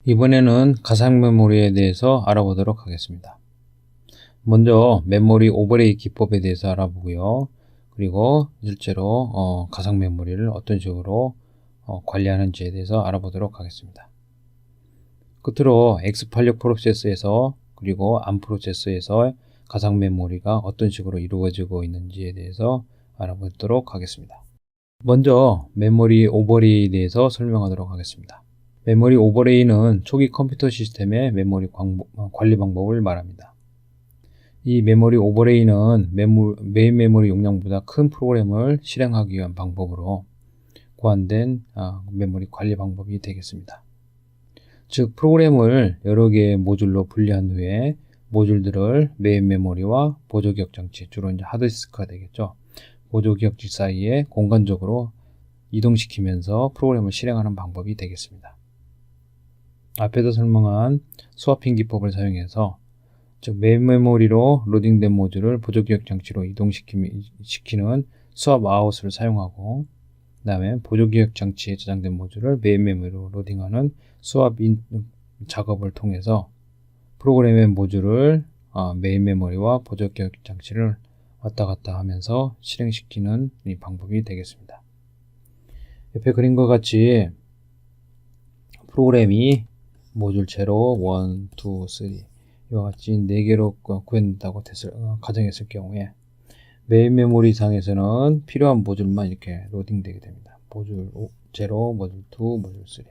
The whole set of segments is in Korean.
이번에는 가상 메모리에 대해서 알아보도록 하겠습니다. 먼저 메모리 오버레이 기법에 대해서 알아보고요. 그리고 실제로 가상 메모리를 어떤 식으로 관리하는지에 대해서 알아보도록 하겠습니다. 끝으로 X86 프로세서에서 그리고 ARM 프로세서에서 가상 메모리가 어떤 식으로 이루어지고 있는지에 대해서 알아보도록 하겠습니다. 먼저 메모리 오버레이에 대해서 설명하도록 하겠습니다. 메모리 오버레이는 초기 컴퓨터 시스템의 메모리 관리 방법을 말합니다. 이 메모리 오버레이는 메인 메모리 용량보다 큰 프로그램을 실행하기 위한 방법으로 고안된 메모리 관리 방법이 되겠습니다. 즉, 프로그램을 여러 개의 모듈로 분리한 후에 모듈들을 메인 메모리와 보조기억 장치, 주로 이제 하드디스크가 되겠죠. 보조기억지 사이에 공간적으로 이동시키면서 프로그램을 실행하는 방법이 되겠습니다. 앞에서 설명한 스와핑 기법을 사용해서 즉 메인 메모리로 로딩된 모듈을 보조기억 장치로 이동시키는 스왑 아웃을 사용하고, 그 다음에 보조기억 장치에 저장된 모듈을 메인 메모리로 로딩하는 스왑 인 작업을 통해서 프로그램의 모듈을 메인 메모리와 보조기억 장치를 왔다 갔다 하면서 실행시키는 이 방법이 되겠습니다. 옆에 그림과 같이 프로그램이 모듈 제로, 1, 2, 3 이와 같이 4개로 구현된다고 가정했을 경우에 메인 메모리 상에서는 필요한 모듈만 이렇게 로딩되게 됩니다. 모듈 0, 모듈 2, 모듈 3.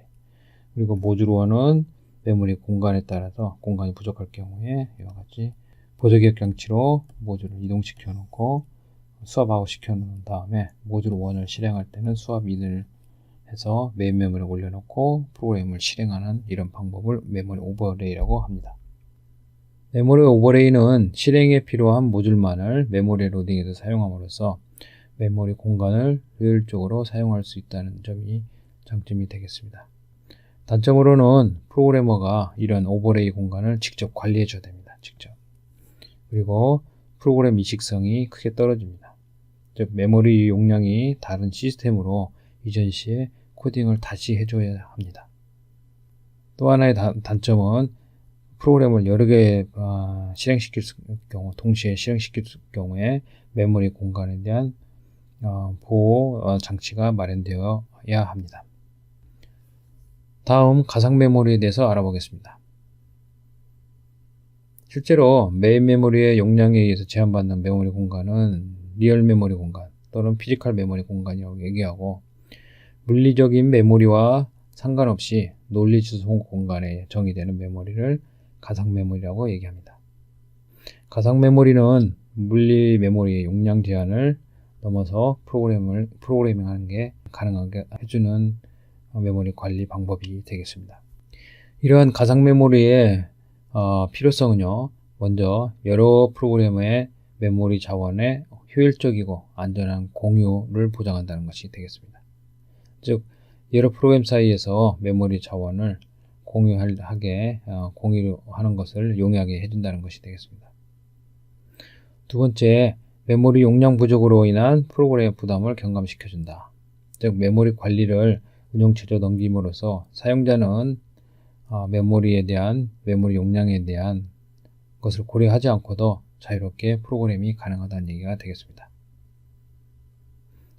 그리고 모듈 1은 메모리 공간에 따라서 공간이 부족할 경우에 이와 같이 보조기억 장치로 모듈을 이동시켜 놓고 스왑 아웃 시켜 놓은 다음에 모듈 1을 실행할 때는 스왑 인을 해서 메인 메모리에 올려놓고 프로그램을 실행하는 이런 방법을 메모리 오버레이라고 합니다. 메모리 오버레이는 실행에 필요한 모듈만을 메모리 로딩에서 사용함으로써 메모리 공간을 효율적으로 사용할 수 있다는 점이 장점이 되겠습니다. 단점으로는 프로그래머가 이런 오버레이 공간을 직접 관리해 줘야 됩니다. 직접. 그리고 프로그램 이식성이 크게 떨어집니다. 즉 메모리 용량이 다른 시스템으로 이전 시에 코딩을 다시 해줘야 합니다. 또 하나의 단점은 프로그램을 여러 개 실행시킬 경우, 동시에 실행시킬 경우에 메모리 공간에 대한 보호 장치가 마련되어야 합니다. 다음 가상 메모리에 대해서 알아보겠습니다. 실제로 메인 메모리의 용량에 의해서 제한받는 메모리 공간은 리얼 메모리 공간 또는 피지컬 메모리 공간이라고 얘기하고, 물리적인 메모리와 상관없이 논리 주소 공간에 정의되는 메모리를 가상 메모리라고 얘기합니다. 가상 메모리는 물리 메모리의 용량 제한을 넘어서 프로그래밍하는 게 가능하게 해주는 메모리 관리 방법이 되겠습니다. 이러한 가상 메모리의 필요성은요, 먼저 여러 프로그램의 메모리 자원의 효율적이고 안전한 공유를 보장한다는 것이 되겠습니다. 즉, 여러 프로그램 사이에서 메모리 자원을 공유하는 것을 용이하게 해준다는 것이 되겠습니다. 두 번째, 메모리 용량 부족으로 인한 프로그램 부담을 경감시켜준다. 즉, 메모리 관리를 운영체제 넘김으로써 사용자는 메모리 용량에 대한 것을 고려하지 않고도 자유롭게 프로그램이 가능하다는 얘기가 되겠습니다.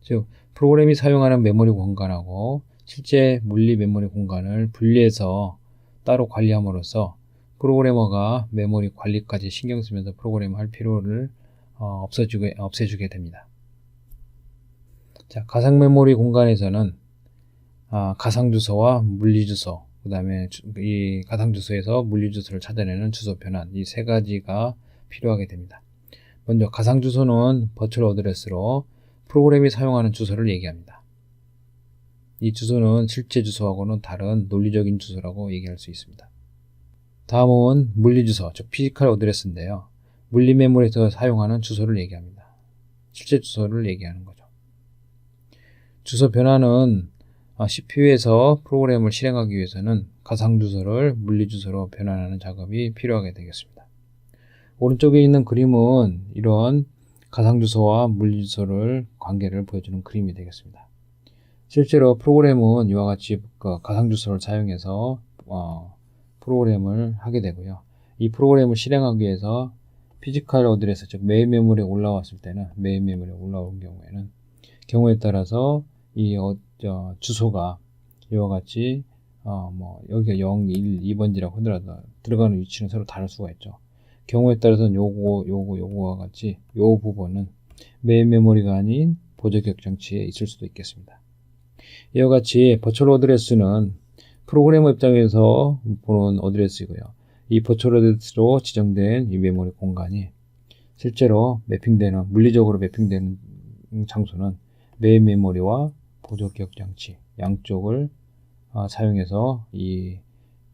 즉, 프로그램이 사용하는 메모리 공간하고 실제 물리 메모리 공간을 분리해서 따로 관리함으로써 프로그래머가 메모리 관리까지 신경 쓰면서 프로그램을 할 필요를 없애주게 됩니다. 자, 가상 메모리 공간에서는 가상 주소와 물리 주소, 그 다음에 이 가상 주소에서 물리 주소를 찾아내는 주소 변환, 이 세 가지가 필요하게 됩니다. 먼저 가상 주소는 버추얼 어드레스로 프로그램이 사용하는 주소를 얘기합니다. 이 주소는 실제 주소하고는 다른 논리적인 주소라고 얘기할 수 있습니다. 다음은 물리 주소, 즉 피지컬 어드레스인데요. 물리 메모리에서 사용하는 주소를 얘기합니다. 실제 주소를 얘기하는 거죠. 주소 변환은 CPU에서 프로그램을 실행하기 위해서는 가상 주소를 물리 주소로 변환하는 작업이 필요하게 되겠습니다. 오른쪽에 있는 그림은 이런 가상 주소와 물리 주소를 관계를 보여주는 그림이 되겠습니다. 실제로 프로그램은 이와 같이 가상 주소를 사용해서 프로그램을 하게 되고요. 이 프로그램을 실행하기 위해서 피지컬 어드레스, 즉 메인 메모리에 올라왔을 때는, 메인 메모리에 올라온 경우에 따라서 이 주소가 이와 같이 여기가 0, 1, 2번지라고 하더라도 들어가는 위치는 서로 다를 수가 있죠. 경우에 따라서는 요거와 같이 요 부분은 메인 메모리가 아닌 보조 기억 장치에 있을 수도 있겠습니다. 이와 같이 버추얼 어드레스는 프로그래머 입장에서 보는 어드레스이고요. 이 버추얼 어드레스로 지정된 이 메모리 공간이 실제로 물리적으로 매핑되는 장소는 메인 메모리와 보조 기억 장치 양쪽을 사용해서 이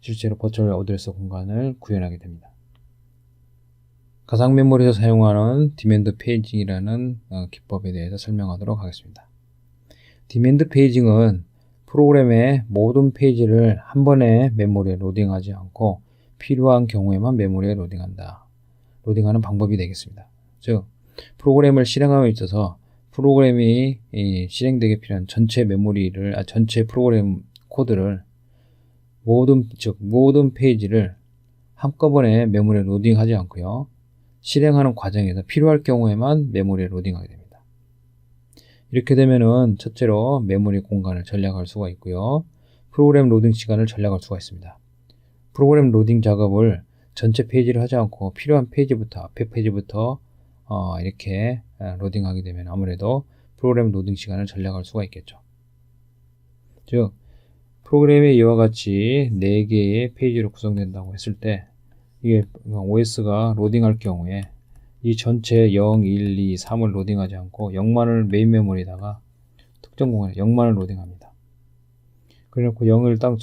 실제로 버추얼 어드레스 공간을 구현하게 됩니다. 가상 메모리에서 사용하는 디맨드 페이징이라는 기법에 대해서 설명하도록 하겠습니다. 디맨드 페이징은 프로그램의 모든 페이지를 한 번에 메모리에 로딩하지 않고 필요한 경우에만 메모리에 로딩하는 방법이 되겠습니다. 즉, 프로그램을 실행함에 있어서 프로그램이 실행되게 필요한 전체 전체 프로그램 코드를 모든 페이지를 한꺼번에 메모리에 로딩하지 않고요. 실행하는 과정에서 필요할 경우에만 메모리에 로딩하게 됩니다. 이렇게 되면은 첫째로 메모리 공간을 전략할 수가 있고요. 프로그램 로딩 시간을 전략할 수가 있습니다. 프로그램 로딩 작업을 전체 페이지를 하지 않고 필요한 페이지부터, 앞에 페이지부터 이렇게 로딩하게 되면 아무래도 프로그램 로딩 시간을 전략할 수가 있겠죠. 즉, 프로그램이 이와 같이 4개의 페이지로 구성된다고 했을 때 이게 OS가 로딩할 경우에 이 전체 0, 1, 2, 3을 로딩하지 않고 0만을 메인 메모리에다가 특정 공간에 0만을 로딩합니다. 그래놓고 0을 딱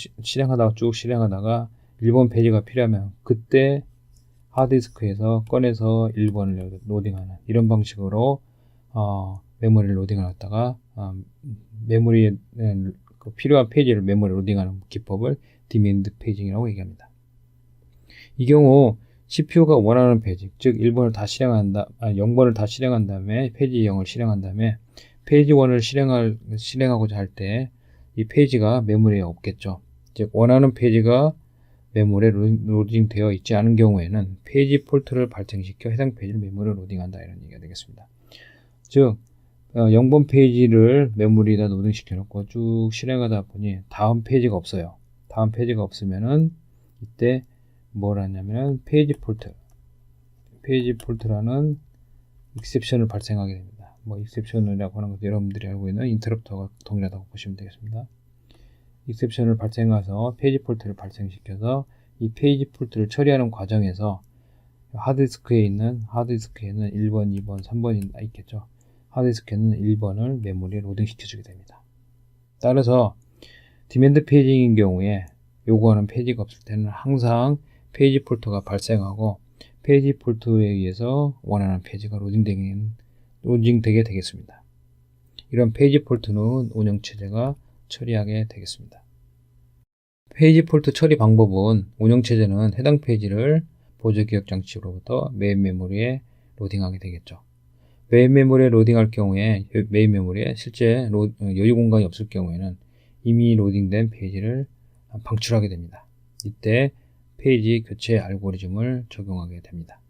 쭉 실행하다가 1번 페이지가 필요하면 그때 하드디스크에서 꺼내서 1번을 로딩하는 이런 방식으로 메모리를 로딩을 했다가 메모리에 필요한 페이지를 메모리에 로딩하는 기법을 디맨드 페이징이라고 얘기합니다. 이 경우 CPU가 원하는 페이지, 즉 0번을 다 실행한 다음에 페이지 0을 실행한 다음에 페이지 1을 실행하고자 할 때 이 페이지가 메모리에 없겠죠. 즉 원하는 페이지가 메모리에 로딩되어 있지 않은 경우에는 페이지 폴트를 발생시켜 해당 페이지를 메모리에 로딩한다 이런 얘기가 되겠습니다. 즉 0번 페이지를 메모리에다 로딩시켜 놓고 쭉 실행하다 보니 다음 페이지가 없어요. 다음 페이지가 없으면은 이때 뭘 하냐면 페이지 폴트라는 익셉션을 발생하게 됩니다. 익셉션이라고 하는 것도 여러분들이 알고 있는 인터럽터가 동일하다고 보시면 되겠습니다. 익셉션을 발생해서 페이지 폴트를 발생시켜서 이 페이지 폴트를 처리하는 과정에서 하드디스크에는 1번, 2번, 3번이 있겠죠. 하드디스크에는 1번을 메모리에 로딩시켜 주게 됩니다. 따라서 디맨드 페이징인 경우에 요구하는 페이지가 없을 때는 항상 페이지 폴트가 발생하고 페이지 폴트에 의해서 원하는 페이지가 로딩되게 되겠습니다. 이런 페이지 폴트는 운영체제가 처리하게 되겠습니다. 페이지 폴트 처리 방법은 운영체제는 해당 페이지를 보조기억 장치로부터 메인 메모리에 로딩하게 되겠죠. 메인 메모리에 로딩할 경우에 메인 메모리에 실제 여유 공간이 없을 경우에는 이미 로딩된 페이지를 방출하게 됩니다. 이때 페이지 교체 알고리즘을 적용하게 됩니다.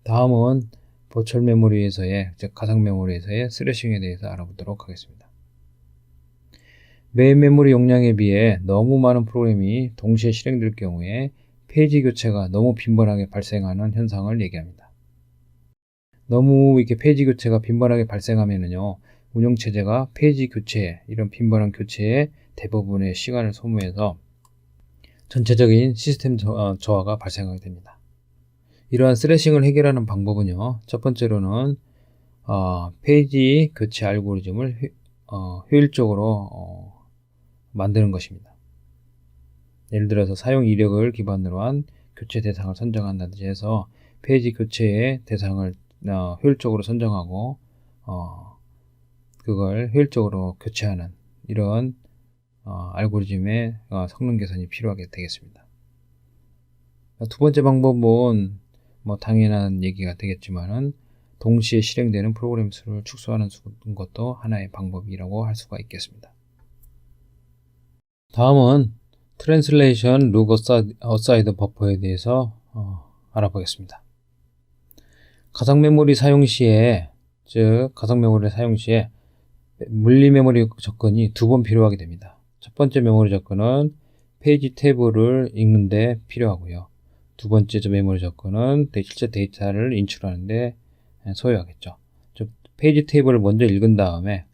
다음은 버추얼 메모리에서의, 즉 가상 메모리에서의 스래싱에 대해서 알아보도록 하겠습니다. 메인 메모리 용량에 비해 너무 많은 프로그램이 동시에 실행될 경우에 페이지 교체가 너무 빈번하게 발생하는 현상을 얘기합니다. 너무 이렇게 페이지 교체가 빈번하게 발생하면은요, 운영체제가 페이지 교체, 이런 빈번한 교체에 대부분의 시간을 소모해서 전체적인 시스템 저하가 발생하게 됩니다. 이러한 스래싱을 해결하는 방법은요, 첫 번째로는 페이지 교체 알고리즘을 효율적으로 만드는 것입니다. 예를 들어서 사용 이력을 기반으로 한 교체 대상을 선정한다든지 해서 페이지 교체의 대상을 효율적으로 선정하고 그걸 효율적으로 교체하는 이런 알고리즘의 성능 개선이 필요하게 되겠습니다. 두 번째 방법은 당연한 얘기가 되겠지만은 동시에 실행되는 프로그램 수를 축소하는 것도 하나의 방법이라고 할 수가 있겠습니다. 다음은 트랜슬레이션 룩 어사이드 버퍼에 대해서 알아보겠습니다. 가상 메모리 사용 시에, 가상 메모리 사용 시에 물리 메모리 접근이 두 번 필요하게 됩니다. 첫 번째 메모리 접근은 페이지 탭을 읽는데 필요하고요. 두 번째 메모리 접근은 실제 데이터를 인출하는데 소요하겠죠. 즉 페이지 탭을 먼저 읽은 다음에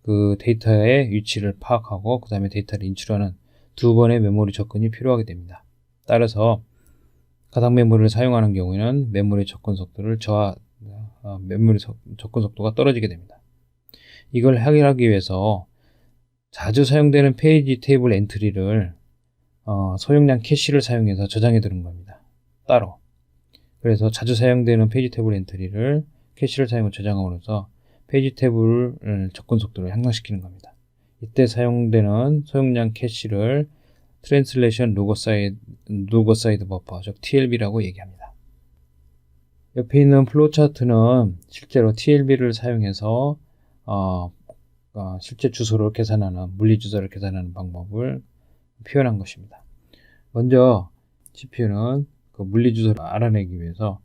그 데이터의 위치를 파악하고 그 다음에 데이터를 인출하는 두 번의 메모리 접근이 필요하게 됩니다. 따라서 가상 메모리를 사용하는 경우에는 메모리 접근 속도를 메모리 접근 속도가 떨어지게 됩니다. 이걸 해결하기 위해서 자주 사용되는 페이지 테이블 엔트리를 소용량 캐시를 사용해서 저장해 두는 겁니다. 따로. 그래서 자주 사용되는 페이지 테이블 엔트리를 캐시를 사용해 저장함으로써 페이지 테이블 접근 속도를 향상시키는 겁니다. 이때 사용되는 소용량 캐시를 트랜슬레이션 룩 어사이드 버퍼, 즉 TLB라고 얘기합니다. 옆에 있는 플로우 차트는 실제로 TLB를 사용해서 실제 주소를 계산하는, 물리 주소를 계산하는 방법을 표현한 것입니다. 먼저 CPU는 그 물리 주소를 알아내기 위해서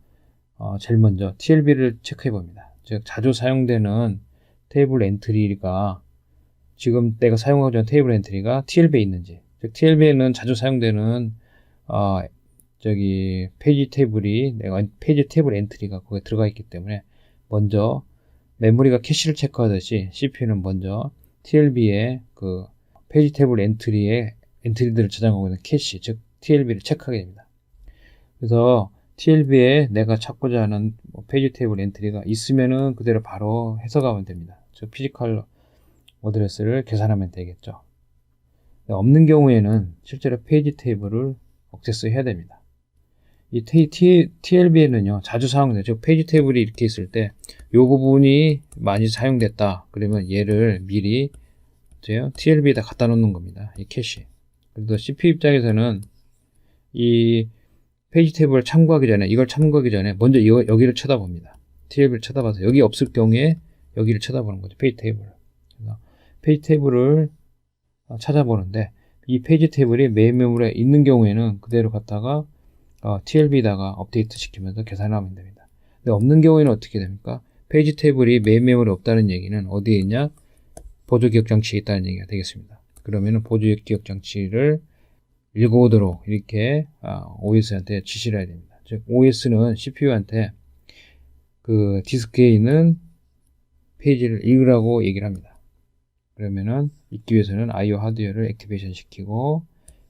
제일 먼저 TLB를 체크해 봅니다. 즉 자주 사용되는 테이블 엔트리가 지금 내가 사용하고 있는 테이블 엔트리가 TLB에 있는지, 즉 TLB에는 자주 사용되는 페이지 테이블 엔트리가 거기에 들어가 있기 때문에 먼저 메모리가 캐시를 체크하듯이 CPU는 먼저 TLB의 그 페이지 테이블 엔트리들을 저장하고 있는 캐시, 즉 TLB를 체크하게 됩니다. 그래서 TLB에 내가 찾고자 하는 페이지 테이블 엔트리가 있으면은 그대로 바로 해석하면 됩니다. 즉 피지컬 어드레스를 계산하면 되겠죠. 없는 경우에는 실제로 페이지 테이블을 액세스해야 됩니다. 이 TLB에는요, 자주 사용돼요. 즉 페이지 테이블이 이렇게 있을 때 이 부분이 많이 사용됐다. 그러면 얘를 미리 TLB에다 갖다 놓는 겁니다. 이 캐시. 그래서 CPU 입장에서는 이 페이지 테이블을 참고하기 전에 먼저 여기를 쳐다봅니다. TLB를 쳐다봐서 여기 없을 경우에 여기를 쳐다보는 거죠. 페이지 테이블. 그래서 페이지 테이블을 찾아보는데 이 페이지 테이블이 메인 메모리에 있는 경우에는 그대로 갖다가 TLB에다가 업데이트 시키면서 계산하면 됩니다. 근데 없는 경우에는 어떻게 됩니까? 페이지 테이블이 메인 메모리에 없다는 얘기는 어디에 있냐? 보조 기억 장치에 있다는 얘기가 되겠습니다. 그러면은 보조 기억 장치를 읽어오도록 이렇게 OS한테 지시를 해야 됩니다. 즉 OS는 CPU한테 그 디스크에 있는 페이지를 읽으라고 얘기를 합니다. 그러면은 읽기 위해서는 IO 하드웨어를 액티베이션 시키고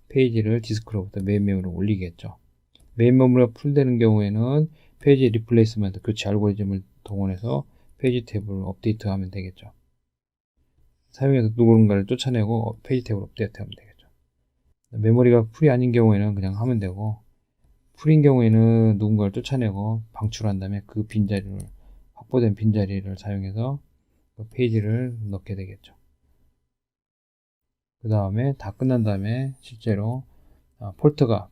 페이지를 디스크로부터 메인 메모리로 올리겠죠. 메인 메모리가 풀되는 경우에는 페이지 리플레이스먼트 교체 알고리즘을 동원해서 페이지 탭을 업데이트하면 되겠죠. 사용해서 누군가를 쫓아내고 페이지 탭을 업데이트하면 되겠죠. 메모리가 풀이 아닌 경우에는 그냥 하면 되고, 풀인 경우에는 누군가를 쫓아내고 방출한 다음에 그 빈자리를, 확보된 빈자리를 사용해서 그 페이지를 넣게 되겠죠. 그 다음에 다 끝난 다음에 실제로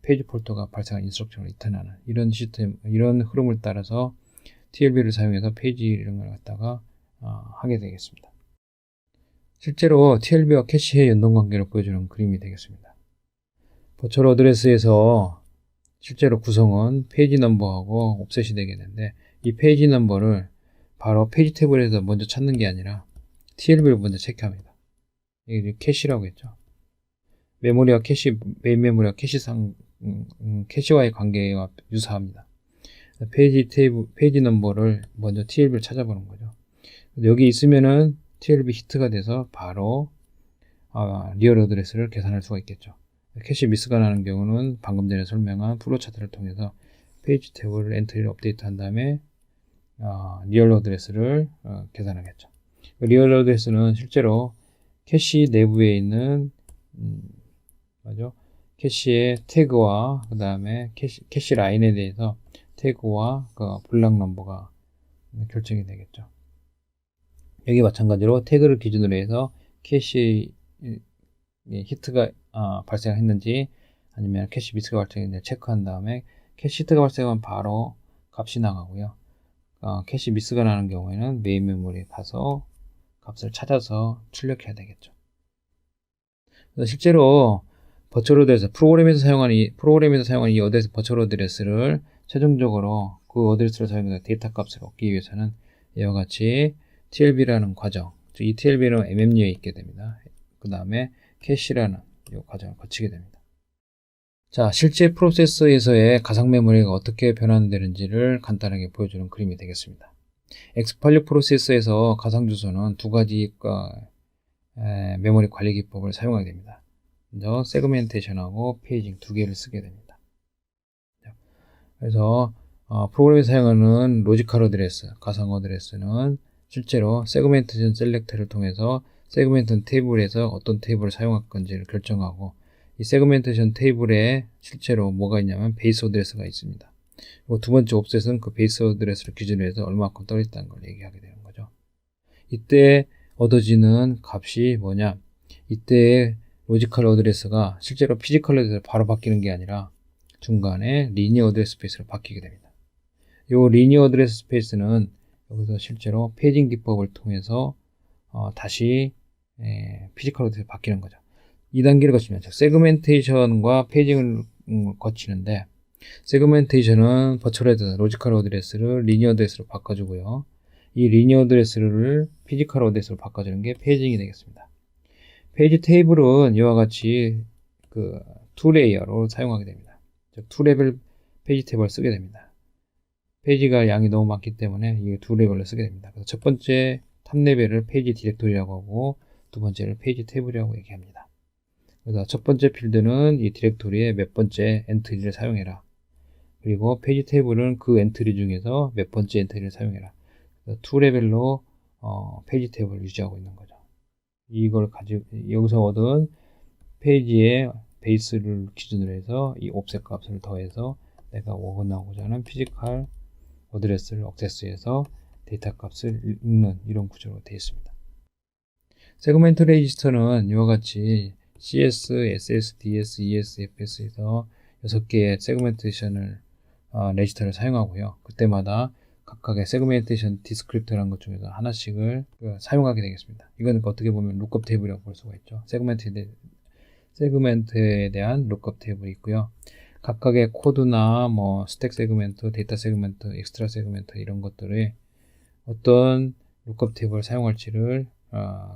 페이지 폴터가 발생한 인스트럭션을 리턴하는 이런 흐름을 따라서 TLB를 사용해서 페이지 이름을 갖다가 하게 되겠습니다. 실제로 TLB와 캐시의 연동 관계를 보여주는 그림이 되겠습니다. 버추얼 어드레스에서 실제로 구성은 페이지 넘버하고 옵셋이 되겠는데, 이 페이지 넘버를 바로 페이지 테이블에서 먼저 찾는 게 아니라 TLB를 먼저 체크합니다. 이게 캐시라고 했죠. 메인 메모리와 캐시와의 관계와 유사합니다. 페이지 넘버를 먼저 TLB를 찾아보는 거죠. 여기 있으면은 TLB 히트가 돼서 바로 리얼 어드레스를 계산할 수가 있겠죠. 캐시 미스가 나는 경우는 방금 전에 설명한 플로우 차트를 통해서 페이지 테이블 엔트리를 업데이트한 다음에 리얼 어드레스를 계산하겠죠. 리얼 어드레스는 실제로 캐시 내부에 있는 캐시의 태그와 그 다음에 캐시 라인에 대해서 태그와 그 블락 넘버가 결정이 되겠죠. 여기 마찬가지로 태그를 기준으로 해서 캐시 히트가 발생했는지 아니면 캐시 미스가 발생했는지 체크한 다음에 캐시 히트가 발생하면 바로 값이 나가고요. 캐시 미스가 나는 경우에는 메인 메모리에 가서 값을 찾아서 출력해야 되겠죠. 그래서 실제로 버추얼 어드레스, 프로그램에서 사용하는 이 어드레스, 버추얼 어드레스를 최종적으로 그 어드레스를 사용해서 데이터 값을 얻기 위해서는 이와 같이 TLB라는 과정, 즉 이 TLB는 MMU에 있게 됩니다. 그 다음에 캐시라는 이 과정을 거치게 됩니다. 자, 실제 프로세서에서의 가상 메모리가 어떻게 변환되는지를 간단하게 보여주는 그림이 되겠습니다. X86 프로세서에서 가상 주소는 두 가지 메모리 관리 기법을 사용하게 됩니다. 먼저 세그멘테이션하고 페이징 두 개를 쓰게 됩니다. 그래서 프로그램에서 사용하는 로지컬 어드레스, 가상 어드레스는 실제로 세그멘테이션 셀렉터를 통해서 세그멘트 테이블에서 어떤 테이블을 사용할 건지를 결정하고, 이 세그멘테이션 테이블에 실제로 뭐가 있냐면 베이스 어드레스가 있습니다. 그리고 두 번째 옵셋은 그 베이스 어드레스를 기준으로 해서 얼마큼 떨어졌다는 걸 얘기하게 되는 거죠. 이때 얻어지는 값이 뭐냐? 이때의 로지컬 어드레스가 실제로 피지컬 어드레스로 바로 바뀌는 게 아니라 중간에 리니어 어드레스 스페이스로 바뀌게 됩니다. 이 리니어 어드레스 스페이스는 여기서 실제로 페이징 기법을 통해서 다시 피지컬 어드레스로 바뀌는 거죠. 2단계를 거치면 세그멘테이션과 페이징을 거치는데, 세그멘테이션은 버추얼 어드레스, 로지컬 어드레스를 리니어 어드레스로 바꿔주고요. 이 리니어 어드레스를 피지컬 어드레스로 바꿔주는 게 페이징이 되겠습니다. 페이지 테이블은 이와 같이 그 2레이어로 사용하게 됩니다. 즉 2레벨 페이지 테이블을 쓰게 됩니다. 페이지가 양이 너무 많기 때문에 이 2레벨로 쓰게 됩니다. 그래서 첫 번째 탑 레벨을 페이지 디렉토리라고 하고, 두 번째를 페이지 테이블이라고 얘기합니다. 그래서 첫 번째 필드는 이 디렉토리의 몇 번째 엔트리를 사용해라. 그리고 페이지 테이블은 그 엔트리 중에서 몇 번째 엔트리를 사용해라. 2레벨로 페이지 테이블을 유지하고 있는 거죠. 이걸 가지고 여기서 얻은 페이지의 베이스를 기준으로 해서 이 옵셋 값을 더해서 내가 원하고자 하는 피지컬 어드레스를 억세스해서 데이터 값을 읽는 이런 구조로 되어 있습니다. 세그멘트 레지스터는 이와 같이 CS, SS, DS, ES, FS에서 6개의 세그멘테이션을 레지스터를 사용하고요. 그때마다 각각의 세그멘테이션 디스크립터라는 것 중에서 하나씩을 사용하게 되겠습니다. 이건 어떻게 보면 룩업 테이블이라고 볼 수가 있죠. 세그멘트에 대한 룩업 테이블이 있고요. 각각의 코드나 뭐 스택 세그멘트, 데이터 세그멘트, 엑스트라 세그멘트 이런 것들의 어떤 룩업 테이블을 사용할지를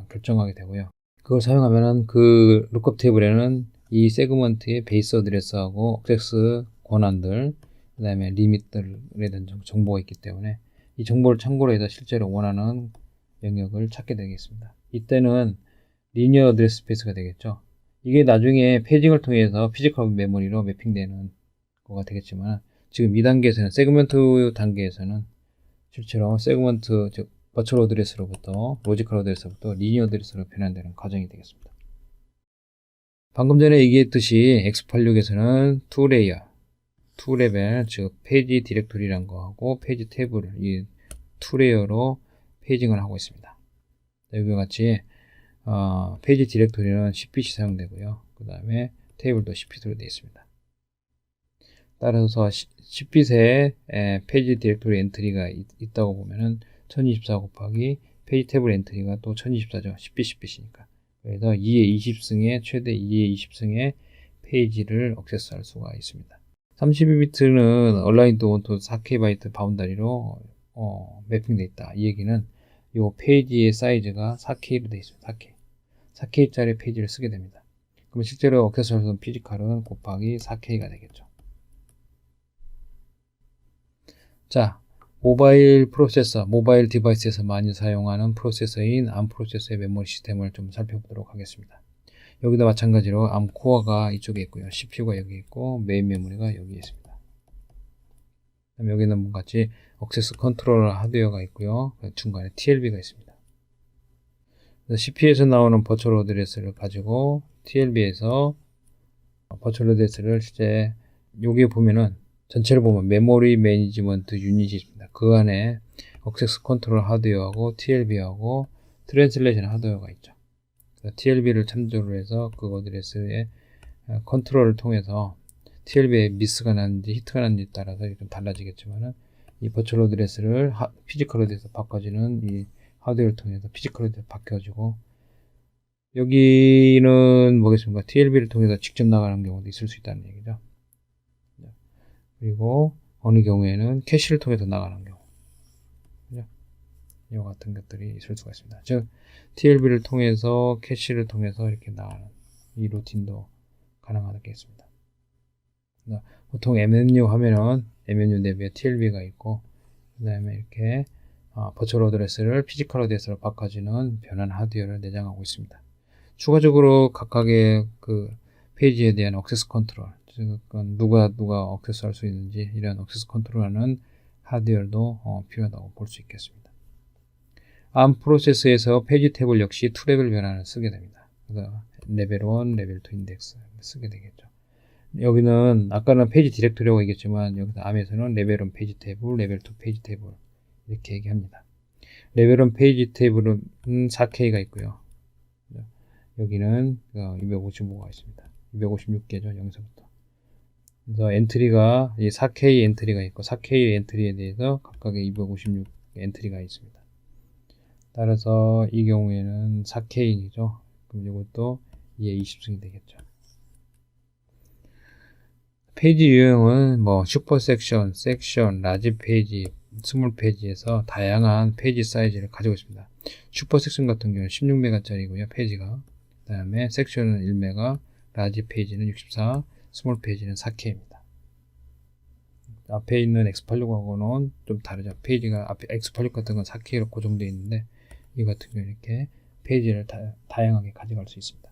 결정하게 되고요. 그걸 사용하면은 그 룩업 테이블에는 이 세그먼트의 베이스 어드레스하고 억세스 권한들, 그 다음에 리밋들에 대한 정보가 있기 때문에 이 정보를 참고로 해서 실제로 원하는 영역을 찾게 되겠습니다. 이때는 리니어 어드레스 스페이스가 되겠죠. 이게 나중에 페이징을 통해서 피지컬 메모리로 매핑되는 거가 되겠지만, 지금 2단계에서는 세그먼트 단계에서는 실제로 세그먼트, 즉 버추얼 어드레스로부터 로지컬 어드레스로부터 리니어 어드레스로 변환되는 과정이 되겠습니다. 방금 전에 얘기했듯이 X86에서는 2레이어, 2레벨, 즉 페이지 디렉토리라는 거하고 페이지 테이블을 이 2레이어로 페이징을 하고 있습니다. 여기와 같이 페이지 디렉토리는 10bit이 사용되고요. 그 다음에 테이블도 10bit으로 되어 있습니다. 따라서 10bit에 페이지 디렉토리 엔트리가 있다고 보면은 1024 곱하기 페이지 테이블 엔트리가 또 1024죠. 10bit, 10bit이니까. 그래서 2의 20승에 최대 2의 20승의 페이지를 억세스할 수가 있습니다. 32비트는 얼라인드 원투 4KB 바운다리로 매핑되어 있다. 이 얘기는 이 페이지의 사이즈가 4K로 되어 있습니다. 4K. 4K짜리 페이지를 쓰게 됩니다. 그럼 실제로 억세스하는 피지컬은 곱하기 4K가 되겠죠. 자, 모바일 프로세서, 모바일 디바이스에서 많이 사용하는 프로세서인 ARM 프로세서의 메모리 시스템을 좀 살펴보도록 하겠습니다. 여기도 마찬가지로 ARM 코어가 이쪽에 있고요. CPU가 여기 있고 메인 메모리가 여기 있습니다. 여기는 같이 억세스 컨트롤러 하드웨어가 있고요. 중간에 TLB가 있습니다. CPU에서 나오는 버추얼 어드레스를 가지고 TLB에서 버추얼 어드레스를 실제 여기 보면은 전체를 보면 메모리 매니지먼트 유닛이 있습니다. 그 안에 억세스 컨트롤 하드웨어하고 TLB하고 트랜슬레이션 하드웨어가 있죠. TLB를 참조를 해서 그 어드레스의 컨트롤을 통해서 TLB에 미스가 났는지 히트가 났는지 따라서 좀 달라지겠지만은 이 버추얼 어드레스를 피지컬 어드레스로 바꿔주는 이 하드웨어를 통해서 피지컬 어드레스로 바뀌어지고, 여기는 뭐겠습니까? TLB를 통해서 직접 나가는 경우도 있을 수 있다는 얘기죠. 그리고 어느 경우에는 캐시를 통해서 나가는 경우. 이와 같은 것들이 있을 수가 있습니다. 즉, TLB를 통해서 캐시를 통해서 이렇게 나가는 이 루틴도 가능하겠습니다. 보통 MNU 하면은 MNU 내부에 TLB가 있고, 그 다음에 이렇게 버추얼 어드레스를 피지컬 어드레스로 바꿔주는 변환 하드웨어를 내장하고 있습니다. 추가적으로 각각의 그 페이지에 대한 액세스 컨트롤, 즉 누가 액세스할 수 있는지 이런 액세스 컨트롤하는 하드웨어도 필요하다고 볼 수 있겠습니다. ARM 프로세스에서 페이지 탭을 역시 2레벨 변환을 쓰게 됩니다. 그래서 레벨 1, 레벨 2 인덱스 쓰게 되겠죠. 여기는 아까는 페이지 디렉토리라고 얘기했지만 여기서 ARM에서는 레벨 1 페이지 테이블, 레벨 2 페이지 테이블 이렇게 얘기합니다. 레벨 1 페이지 테이블은 4K가 있고요. 여기는 255가 있습니다. 256개죠. 여기서부터. 그래서 엔트리가 4K 엔트리가 있고 4K 엔트리에 대해서 각각의 256 엔트리가 있습니다. 따라서 이 경우에는 4K이죠. 그럼 이것도 2의 20승이 되겠죠. 페이지 유형은 뭐 슈퍼 섹션, 라지 페이지, 스몰 페이지에서 다양한 페이지 사이즈를 가지고 있습니다. 슈퍼 섹션 같은 경우는 16메가짜리고요. 페이지가. 그 다음에 섹션은 1메가, 라지 페이지는 64, 스몰 페이지는 4K입니다. 앞에 있는 X86하고는 좀 다르죠. 페이지가 앞에 X86 같은 건 4K로 고정되어 있는데 이 같은 경우는 이렇게 페이지를 다양하게 가져갈 수 있습니다.